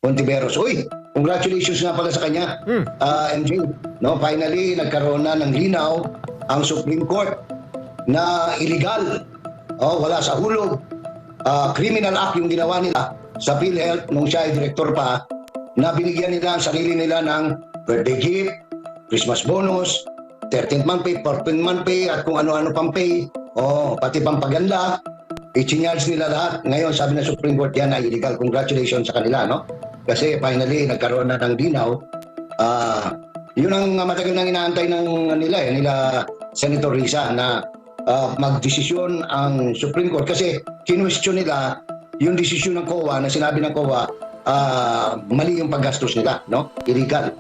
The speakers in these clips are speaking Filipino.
Hontiveros. Uy, congratulations nga pala sa kanya, MJ. No, finally, nagkaroon na ng linaw ang Supreme Court na illegal. Wala sa hulog. Criminal act yung ginawa nila sa PhilHealth nung siya ay director pa, na binigyan nila ang sarili nila ng birthday gift, Christmas bonus, 13th month pay, 14th month pay, at kung ano-ano pang pay, pati pampaganda. I-charge nila lahat. Ngayon, sabi ng Supreme Court, yan ay illegal. Congratulations sa kanila, no? Kasi finally, nagkaroon na ng linaw. Yun ang matagal nang inaantay nila Senator Risa, na magdesisyon ang Supreme Court. Kasi kinwestiyon nila yung desisyon ng COA, na sinabi ng COA, mali yung paggastos nila, no? Illegal.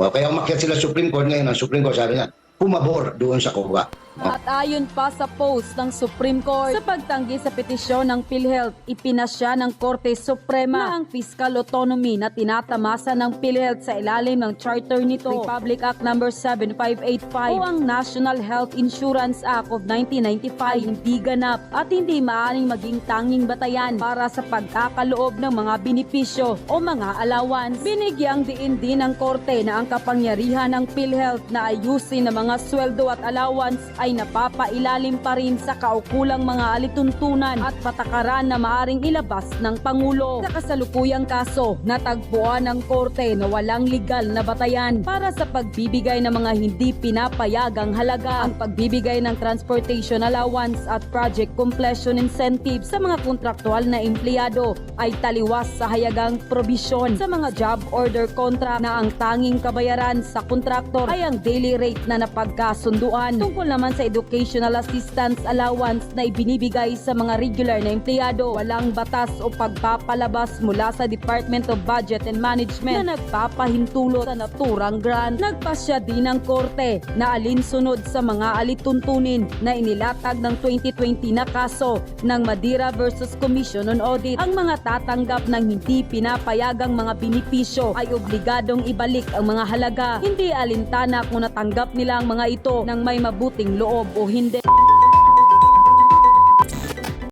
Kaya umakyat sila Supreme Court. Ngayon, ang Supreme Court sabi niya, pumabor doon sa COA. At ayon pa sa post ng Supreme Court, sa pagtanggi sa petisyon ng PhilHealth, ipinasya ng Korte Suprema na ang fiscal autonomy na tinatamasa ng PhilHealth sa ilalim ng charter nito, Republic Act No. 7585 o ang National Health Insurance Act of 1995 ay hindi ganap at hindi maaaring maging tanging batayan para sa pagkakaloob ng mga benepisyo o mga allowance. Binigyang diin din ng Korte na ang kapangyarihan ng PhilHealth na ayusin ang mga sweldo at allowance ay napapailalim pa rin sa kaukulang mga alituntunan at patakaran na maaring ilabas ng Pangulo. Sa kasalukuyang kaso, natagpuan ng Korte na walang legal na batayan para sa pagbibigay ng mga hindi pinapayagang halaga. Ang pagbibigay ng transportation allowance at project completion incentive sa mga kontraktual na empleyado ay taliwas sa hayagang probisyon sa mga job order contract na ang tanging kabayaran sa kontraktor ay ang daily rate na napagkasunduan. Tungkol naman sa educational assistance allowance na ibinibigay sa mga regular na empleyado, walang batas o pagpapalabas mula sa Department of Budget and Management na nagpapahintulot sa naturang grant. Nagpasya din ng Korte na alinsunod sa mga alituntunin na inilatag ng 2020 na kaso ng Madira versus Commission on Audit. Ang mga tatanggap ng hindi pinapayagang mga benepisyo ay obligadong ibalik ang mga halaga, hindi alintana kung natanggap nila ang mga ito ng may mabuting loob o hindi.